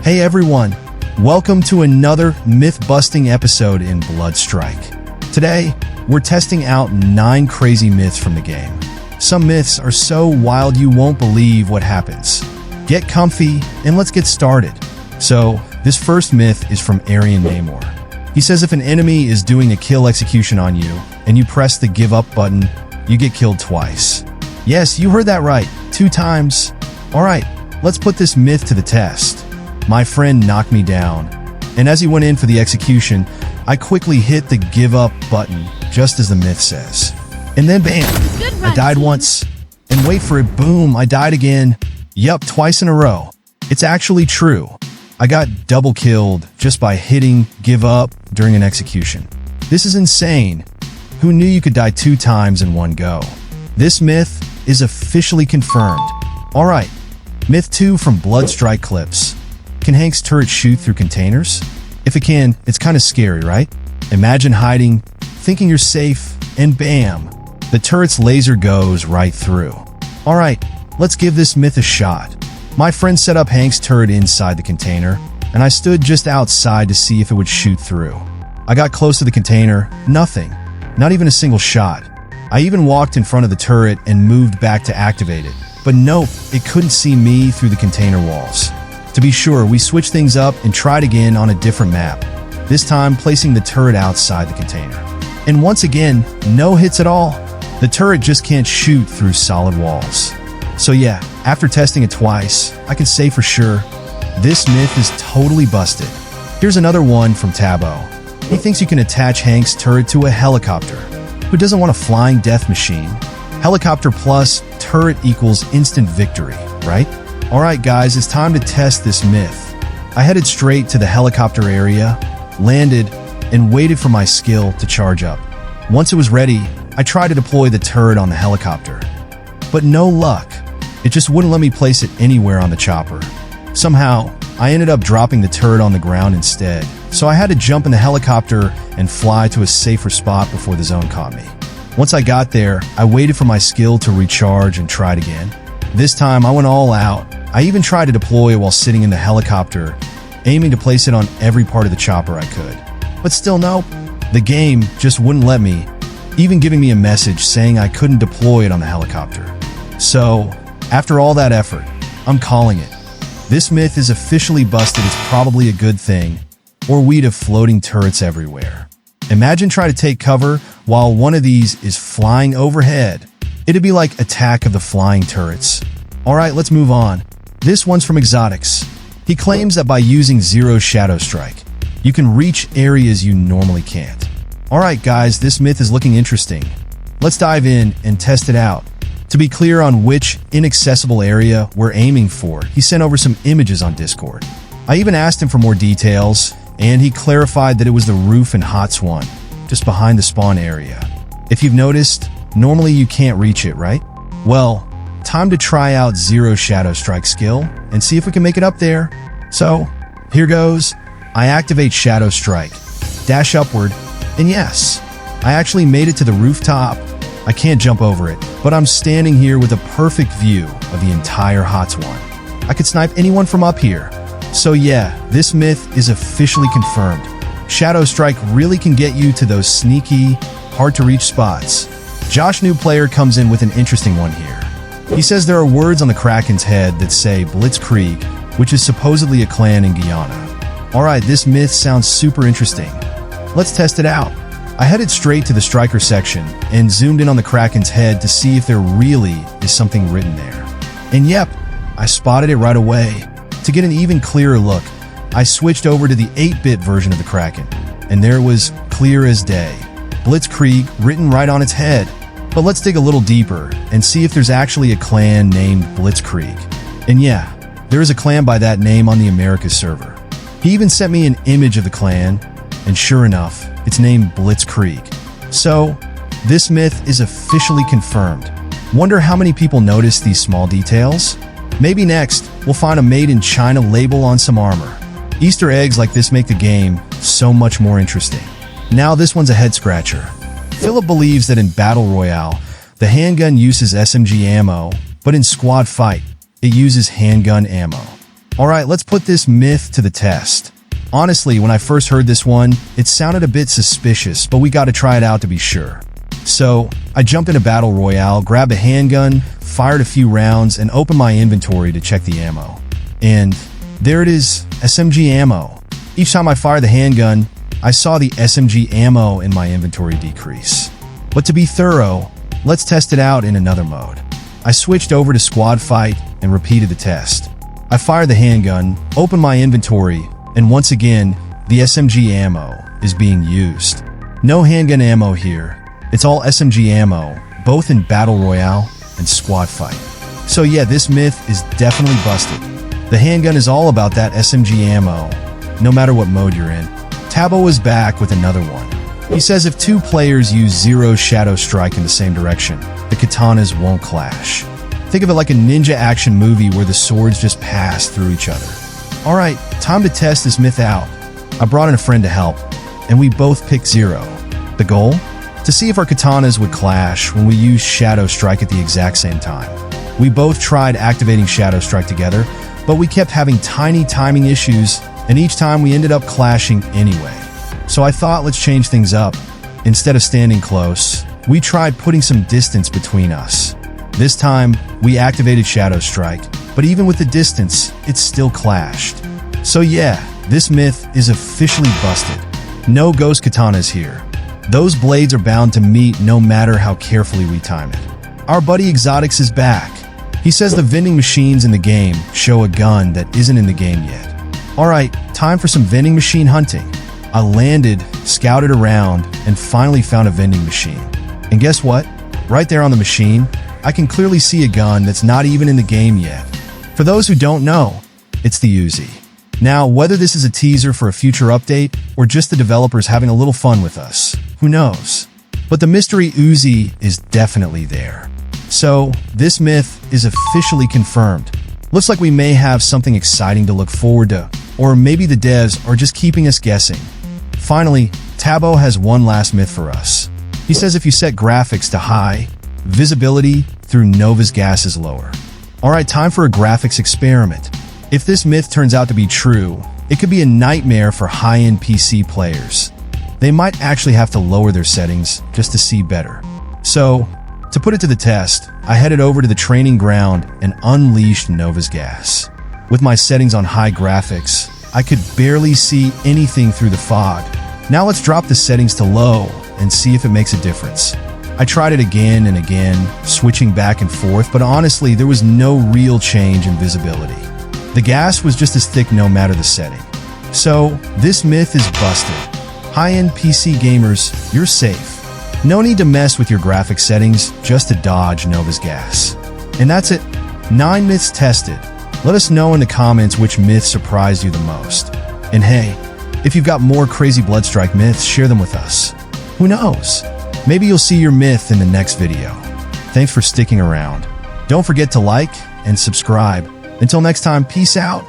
Hey everyone, welcome to another myth-busting episode in Bloodstrike. Today, we're testing out 9 crazy myths from the game. Some myths are so wild you won't believe what happens. Get comfy and let's get started. So, this first myth is from Aryan Namor. He says if an enemy is doing a kill execution on you and you press the give up button, you get killed twice. Yes, you heard that right, 2 times. Alright, let's put this myth to the test. My friend knocked me down, and as he went in for the execution, I quickly hit the give up button, just as the myth says. And then bam, I died once. And wait for it, boom, I died again. Yup, twice in a row. It's actually true. I got double killed just by hitting give up during an execution. This is insane. Who knew you could die 2 times in one go? This myth is officially confirmed. Alright, myth 2 from Bloodstrike clips. Can Hank's turret shoot through containers? If it can, it's kind of scary, right? Imagine hiding, thinking you're safe, and bam, the turret's laser goes right through. Alright, let's give this myth a shot. My friend set up Hank's turret inside the container, and I stood just outside to see if it would shoot through. I got close to the container, nothing. Not even a single shot. I even walked in front of the turret and moved back to activate it. But nope, it couldn't see me through the container walls. To be sure, we switched things up and tried again on a different map, this time placing the turret outside the container. And once again, no hits at all. The turret just can't shoot through solid walls. So yeah, after testing it twice, I can say for sure, this myth is totally busted. Here's another one from Tabo. He thinks you can attach Hank's turret to a helicopter. Who doesn't want a flying death machine? Helicopter plus turret equals instant victory, right? Alright guys, it's time to test this myth. I headed straight to the helicopter area, landed, and waited for my skill to charge up. Once it was ready, I tried to deploy the turret on the helicopter. But no luck. It just wouldn't let me place it anywhere on the chopper. Somehow, I ended up dropping the turret on the ground instead, so I had to jump in the helicopter and fly to a safer spot before the zone caught me. Once I got there, I waited for my skill to recharge and tried again. This time, I went all out. I even tried to deploy while sitting in the helicopter, aiming to place it on every part of the chopper I could. But still nope, the game just wouldn't let me, even giving me a message saying I couldn't deploy it on the helicopter. So, after all that effort, I'm calling it. This myth is officially busted. It's probably a good thing, or we'd have floating turrets everywhere. Imagine trying to take cover while one of these is flying overhead. It'd be like Attack of the Flying Turrets. Alright, let's move on. This one's from Exotics. He claims that by using Zero Shadow Strike, you can reach areas you normally can't. Alright guys, this myth is looking interesting. Let's dive in and test it out. To be clear on which inaccessible area we're aiming for, he sent over some images on Discord. I even asked him for more details, and he clarified that it was the roof in Hot Swan, just behind the spawn area. If you've noticed, normally you can't reach it, right? Well, time to try out Zero Shadow Strike skill and see if we can make it up there. So, here goes. I activate Shadow Strike, dash upward, and yes, I actually made it to the rooftop. I can't jump over it, but I'm standing here with a perfect view of the entire Hot Swan. I could snipe anyone from up here. So yeah, this myth is officially confirmed. Shadow Strike really can get you to those sneaky, hard-to-reach spots. Josh New Player comes in with an interesting one here. He says there are words on the Kraken's head that say Blitzkrieg, which is supposedly a clan in Guyana. Alright, this myth sounds super interesting. Let's test it out. I headed straight to the striker section and zoomed in on the Kraken's head to see if there really is something written there. And yep, I spotted it right away. To get an even clearer look, I switched over to the 8-bit version of the Kraken, and there it was clear as day. Blitzkrieg written right on its head. But let's dig a little deeper and see if there's actually a clan named Blitzkrieg. And yeah, there is a clan by that name on the Americas server. He even sent me an image of the clan, and sure enough, it's named Blitzkrieg. So, this myth is officially confirmed. Wonder how many people noticed these small details? Maybe next, we'll find a Made in China label on some armor. Easter eggs like this make the game so much more interesting. Now this one's a head-scratcher. Philip believes that in Battle Royale, the handgun uses SMG ammo, but in squad fight, it uses handgun ammo. Alright, let's put this myth to the test. Honestly, when I first heard this one, it sounded a bit suspicious, but we gotta try it out to be sure. So, I jumped into Battle Royale, grabbed a handgun, fired a few rounds, and opened my inventory to check the ammo. And there it is, SMG ammo. Each time I fired the handgun, I saw the SMG ammo in my inventory decrease. But to be thorough, let's test it out in another mode. I switched over to squad fight and repeated the test. I fired the handgun, opened my inventory, and once again, the SMG ammo is being used. No handgun ammo here. It's all SMG ammo, both in Battle Royale and squad fight. So yeah, this myth is definitely busted. The handgun is all about that SMG ammo, no matter what mode you're in. Tabo is back with another one. He says if two players use zero shadow strike in the same direction, the katanas won't clash. Think of it like a ninja action movie where the swords just pass through each other. Alright, time to test this myth out. I brought in a friend to help, and we both picked zero. The goal? To see if our katanas would clash when we use shadow strike at the exact same time. We both tried activating shadow strike together, but we kept having tiny timing issues, and each time we ended up clashing anyway. So I thought, let's change things up. Instead of standing close, we tried putting some distance between us. This time, we activated Shadow Strike, but even with the distance, it still clashed. So yeah, this myth is officially busted. No ghost katanas here. Those blades are bound to meet no matter how carefully we time it. Our buddy Exotics is back. He says the vending machines in the game show a gun that isn't in the game yet. Alright, time for some vending machine hunting. I landed, scouted around, and finally found a vending machine. And guess what? Right there on the machine, I can clearly see a gun that's not even in the game yet. For those who don't know, it's the Uzi. Now, whether this is a teaser for a future update, or just the developers having a little fun with us, who knows? But the mystery Uzi is definitely there. So, this myth is officially confirmed. Looks like we may have something exciting to look forward to, or maybe the devs are just keeping us guessing. Finally, Tabo has one last myth for us. He says if you set graphics to high, visibility through Nova's gas is lower. Alright, time for a graphics experiment. If this myth turns out to be true, it could be a nightmare for high-end PC players. They might actually have to lower their settings just to see better. So, to put it to the test, I headed over to the training ground and unleashed Nova's gas. With my settings on high graphics, I could barely see anything through the fog. Now let's drop the settings to low and see if it makes a difference. I tried it again and again, switching back and forth, but honestly, there was no real change in visibility. The gas was just as thick no matter the setting. So, this myth is busted. High-end PC gamers, you're safe. No need to mess with your graphics settings just to dodge Nova's gas. And that's it. 9 myths tested. Let us know in the comments which myth surprised you the most. And hey, if you've got more crazy Bloodstrike myths, share them with us. Who knows? Maybe you'll see your myth in the next video. Thanks for sticking around. Don't forget to like and subscribe. Until next time, peace out.